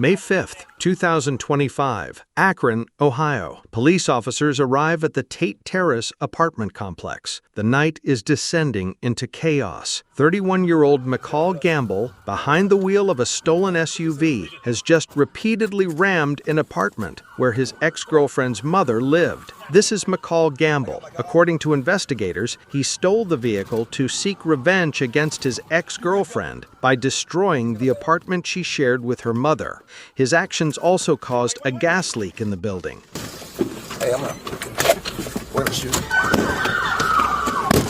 May 5th, 2025, Akron, Ohio. Police officers arrive at the Tate Terrace apartment complex. The night is descending into chaos. 31-year-old McCall Gamble, behind the wheel of a stolen SUV, has just repeatedly rammed an apartment where his ex-girlfriend's mother lived. This is McCall Gamble. According to investigators, he stole the vehicle to seek revenge against his ex-girlfriend by destroying the apartment she shared with her mother. His actions also caused a gas leak in the building. Hey, I'm gonna wear the shoes.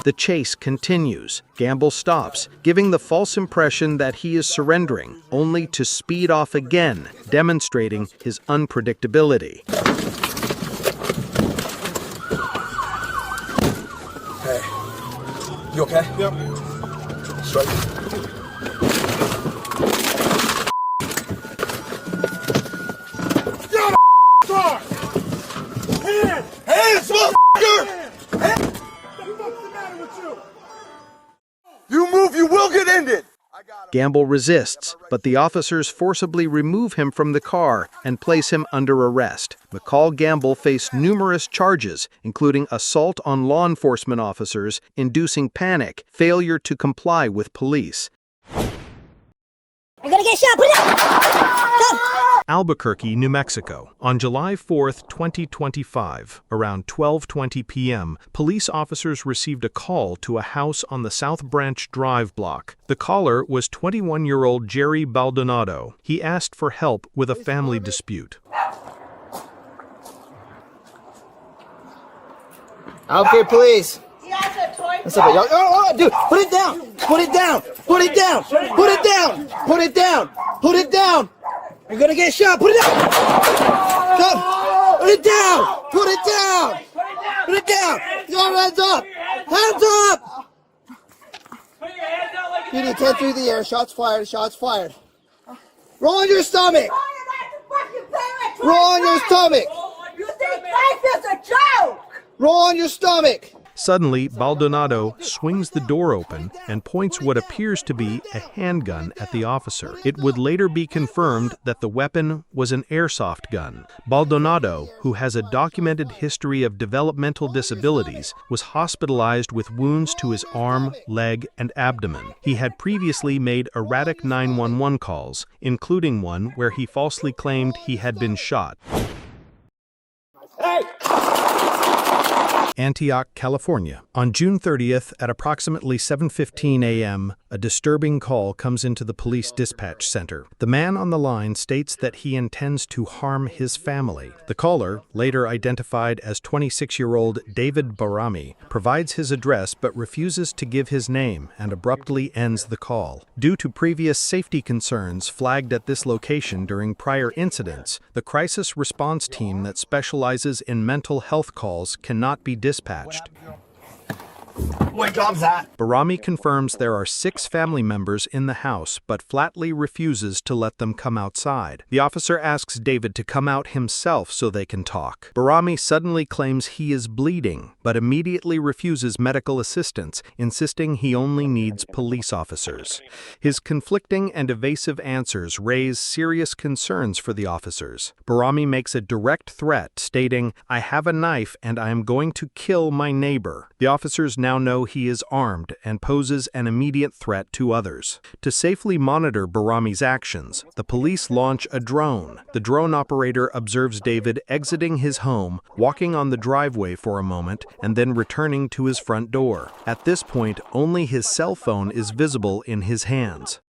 The chase continues. Gamble stops, giving the false impression that he is surrendering, only to speed off again, demonstrating his unpredictability. Hey, you okay? Yep. Straight. Hands, motherfucker! Hands! What's the matter with you? You move, you will get ended! Gamble resists, but the officers forcibly remove him from the car and place him under arrest. McCall Gamble faced numerous charges, including assault on law enforcement officers, inducing panic, failure to comply with police. I'm gonna get shot! Put it up! Albuquerque, New Mexico. On July 4, 2025, around 12:20 p.m., police officers received a call to a house on the South Branch Drive block. The caller was 21-year-old Jerry Baldonado. He asked for help with a family dispute. Okay, please. What's up, y'all? Oh, dude, put it down! Put it down! Put it down! Put it down! Put it down! Put it down! You're gonna get shot! Put it down! Come! Put it down! Put it down! Put it down! Your hands up! Hands up! You need 10 through the air. Shots fired. Shots fired. Roll on your stomach! Roll on your stomach! You think life is a joke? Roll on your stomach! Suddenly, Baldonado swings the door open and points what appears to be a handgun at the officer. It would later be confirmed that the weapon was an airsoft gun. Baldonado, who has a documented history of developmental disabilities, was hospitalized with wounds to his arm, leg, and abdomen. He had previously made erratic 911 calls, including one where he falsely claimed he had been shot. Hey! Antioch, California. On June 30th, at approximately 7:15 a.m., a disturbing call comes into the police dispatch center. The man on the line states that he intends to harm his family. The caller, later identified as 26-year-old David Barami, provides his address but refuses to give his name and abruptly ends the call. Due to previous safety concerns flagged at this location during prior incidents, the crisis response team that specializes in mental health calls cannot be dispatched. What job's that? Barami confirms there are 6 family members in the house, but flatly refuses to let them come outside. The officer asks David to come out himself so they can talk. Barami suddenly claims he is bleeding, but immediately refuses medical assistance, insisting he only needs police officers. His conflicting and evasive answers raise serious concerns for the officers. Barami makes a direct threat, stating, "I have a knife and I am going to kill my neighbor." The officers now know he is armed and poses an immediate threat to others. To safely monitor Barami's actions, the police launch a drone. The drone operator observes David exiting his home, walking on the driveway for a moment, and then returning to his front door. At this point, only his cell phone is visible in his hands.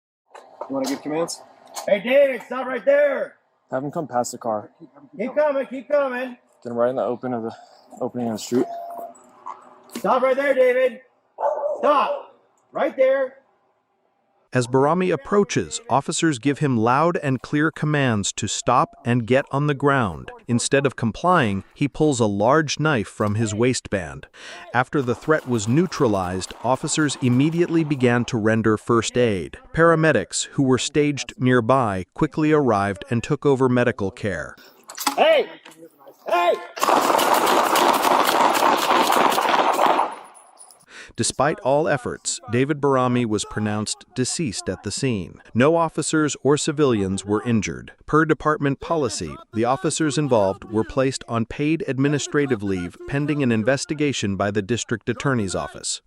You want to give commands? Hey, David, stop right there. Have him come past the car. Keep coming, keep coming. Get him right in the opening of the street. Stop right there, David. Stop. Right there. As Barami approaches, officers give him loud and clear commands to stop and get on the ground. Instead of complying, he pulls a large knife from his waistband. After the threat was neutralized, officers immediately began to render first aid. Paramedics, who were staged nearby, quickly arrived and took over medical care. Hey! Hey! Despite all efforts, David Barami was pronounced deceased at the scene. No officers or civilians were injured. Per department policy, the officers involved were placed on paid administrative leave pending an investigation by the district attorney's office.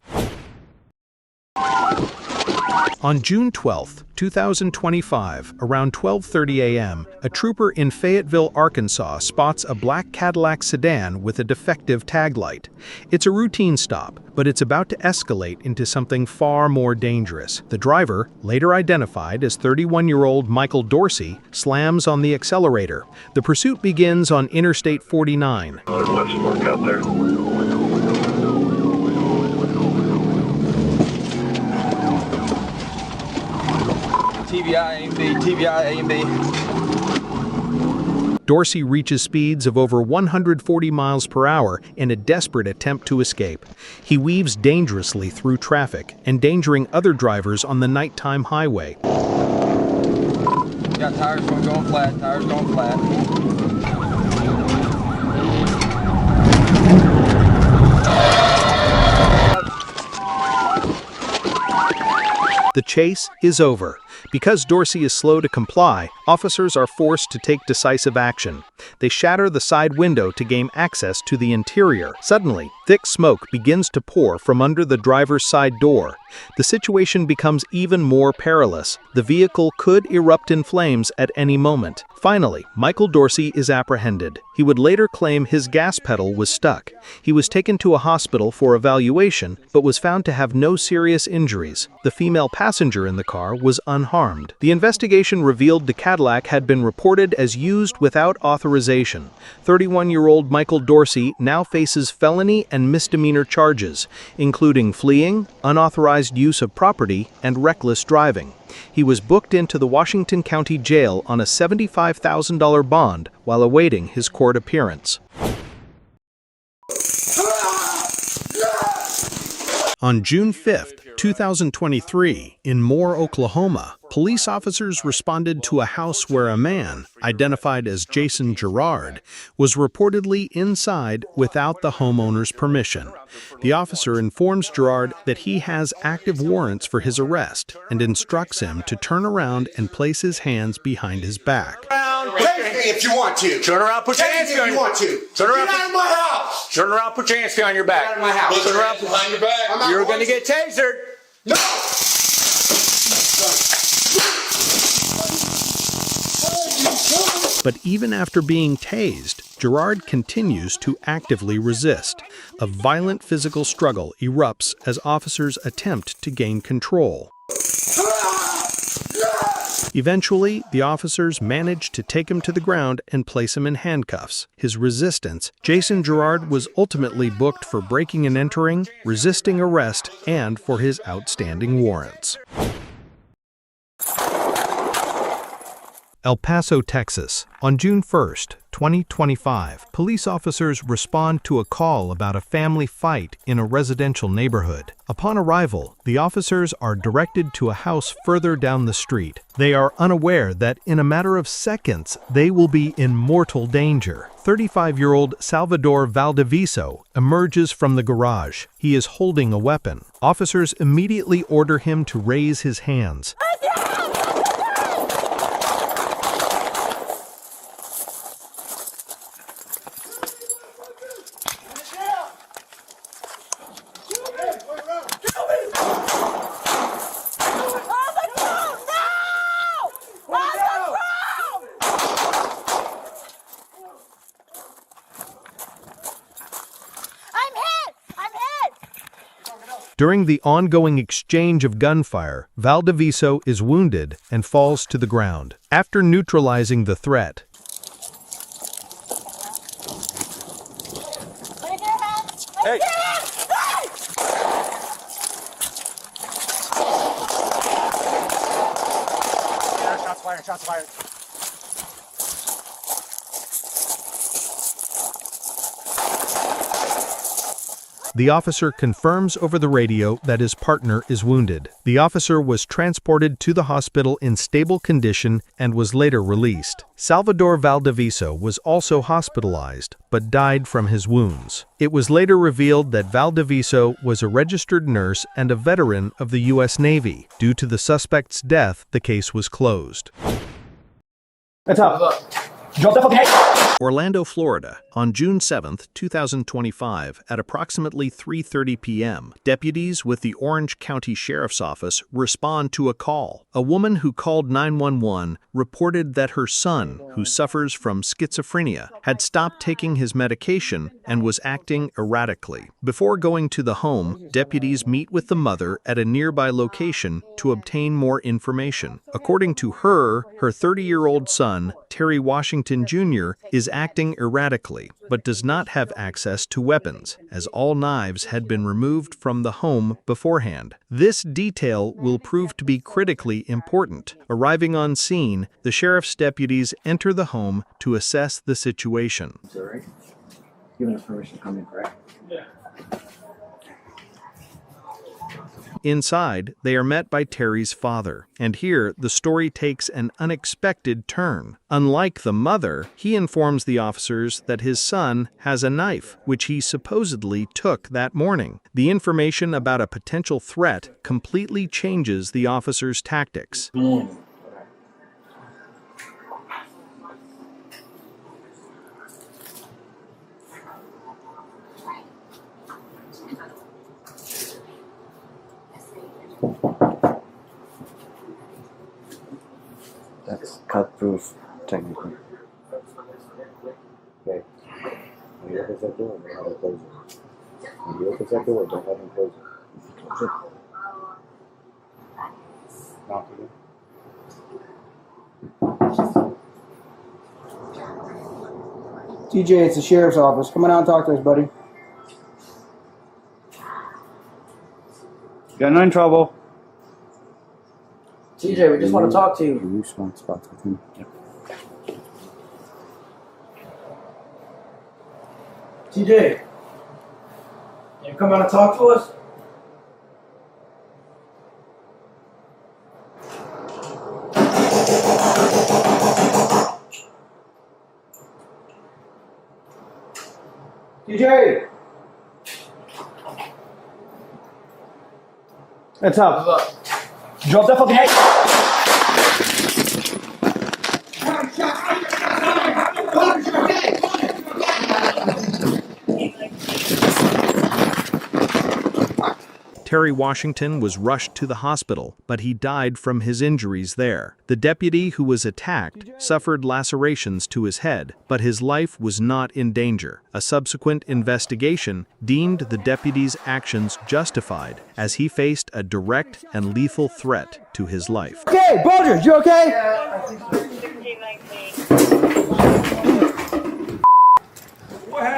On June 12, 2025, around 12:30 a.m., a trooper in Fayetteville, Arkansas spots a black Cadillac sedan with a defective taglight. It's a routine stop, but it's about to escalate into something far more dangerous. The driver, later identified as 31-year-old Michael Dorsey, slams on the accelerator. The pursuit begins on Interstate 49. Let's work out there. TBI, A and B, TBI, A and B. Dorsey reaches speeds of over 140 miles per hour in a desperate attempt to escape. He weaves dangerously through traffic, endangering other drivers on the nighttime highway. Got tires going flat, tires going flat. The chase is over. Because Dorsey is slow to comply, officers are forced to take decisive action. They shatter the side window to gain access to the interior. Suddenly, thick smoke begins to pour from under the driver's side door. The situation becomes even more perilous. The vehicle could erupt in flames at any moment. Finally, Michael Dorsey is apprehended. He would later claim his gas pedal was stuck. He was taken to a hospital for evaluation, but was found to have no serious injuries. The female passenger in the car was unharmed. The investigation revealed the Cadillac had been reported as used without authorization. 31-year-old Michael Dorsey now faces felony and misdemeanor charges, including fleeing, unauthorized use of property, and reckless driving. He was booked into the Washington County Jail on a $75,000 bond while awaiting his court appearance. On June 5, 2023, in Moore, Oklahoma, police officers responded to a house where a man, identified as Jason Gerard, was reportedly inside without the homeowner's permission. The officer informs Gerard that he has active warrants for his arrest and instructs him to turn around and place his hands behind his back. If you want to. Turn around, put your hands If behind you your want to. Turn around, Get out of my house. Turn around, put your hands behind your back. Get out of my house. Turn around, behind your back. I'm not You're going going to get tasered. No. But even after being tased, Gerard continues to actively resist. A violent physical struggle erupts as officers attempt to gain control. Eventually, the officers manage to take him to the ground and place him in handcuffs. His resistance, Jason Gerard was ultimately booked for breaking and entering, resisting arrest, and for his outstanding warrants. El Paso, Texas. On June 1, 2025, police officers respond to a call about a family fight in a residential neighborhood. Upon arrival, the officers are directed to a house further down the street. They are unaware that in a matter of seconds, they will be in mortal danger. 35-year-old Salvador Valdeviso emerges from the garage. He is holding a weapon. Officers immediately order him to raise his hands. During the ongoing exchange of gunfire, Valdeviso is wounded and falls to the ground. After neutralizing the threat, Hey! Shots fired, shots fired. The officer confirms over the radio that his partner is wounded. The officer was transported to the hospital in stable condition and was later released. Salvador Valdiviso was also hospitalized, but died from his wounds. It was later revealed that Valdiviso was a registered nurse and a veteran of the U.S. Navy. Due to the suspect's death, the case was closed. That's up. Drop the fucking head. Orlando, Florida. On June 7, 2025, at approximately 3:30 p.m., deputies with the Orange County Sheriff's Office respond to a call. A woman who called 911 reported that her son, who suffers from schizophrenia, had stopped taking his medication and was acting erratically. Before going to the home, deputies meet with the mother at a nearby location to obtain more information. According to her 30-year-old son, Terry Washington Jr., is acting erratically, but does not have access to weapons, as all knives had been removed from the home beforehand. This detail will prove to be critically important. Arriving on scene, the sheriff's deputies enter the home to assess the situation. Sorry. Giving us permission to come in, correct? Yeah. Inside, they are met by Terry's father, and here the story takes an unexpected turn. Unlike the mother, he informs the officers that his son has a knife, which he supposedly took that morning. The information about a potential threat completely changes the officers' tactics. That's cut-proof, technically. Okay. When he opens that door, don't have him close it. When he opens that door, don't have him close it. Close it. Knock it. TJ, it's the sheriff's office. Come on out and talk to us, buddy. Got no trouble. TJ, we just want to talk to you. You swamp spots with him. Yep. TJ, can you come out and talk to us? TJ! That's up. Drop the fucking head. Terry Washington was rushed to the hospital, but he died from his injuries there. The deputy who was attacked suffered lacerations to his head, but his life was not in danger. A subsequent investigation deemed the deputy's actions justified, as he faced a direct and lethal threat to his life. Okay, Bulgers, you okay?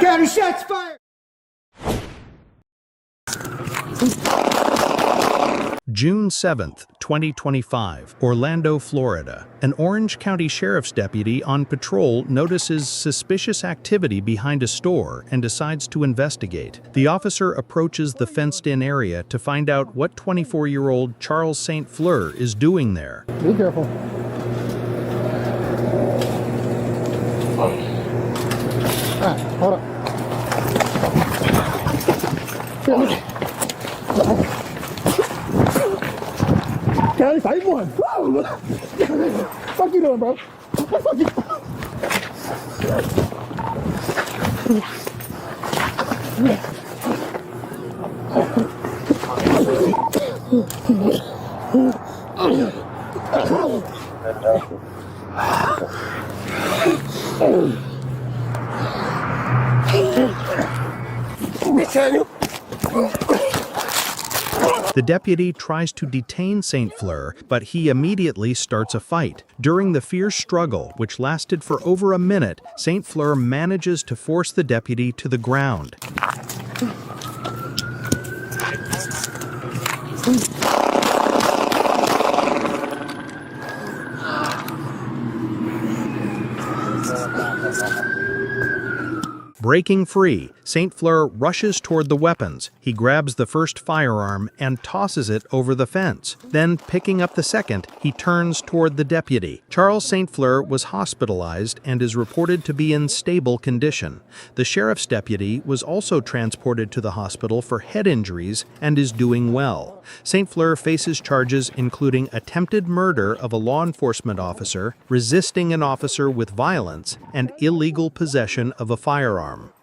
County shots fired! June 7, 2025, Orlando, Florida. An Orange County Sheriff's deputy on patrol notices suspicious activity behind a store and decides to investigate. The officer approaches the fenced-in area to find out what 24-year-old Charles St. Fleur is doing there. Be careful. Alright, hold up. Here, look. County 5-1. Fuck you doing, bro? Fuck you. The deputy tries to detain St. Fleur, but he immediately starts a fight. During the fierce struggle, which lasted for over a minute, St. Fleur manages to force the deputy to the ground. Breaking free, St. Fleur rushes toward the weapons. He grabs the first firearm and tosses it over the fence. Then, picking up the second, he turns toward the deputy. Charles St. Fleur was hospitalized and is reported to be in stable condition. The sheriff's deputy was also transported to the hospital for head injuries and is doing well. St. Fleur faces charges including attempted murder of a law enforcement officer, resisting an officer with violence, and illegal possession of a firearm.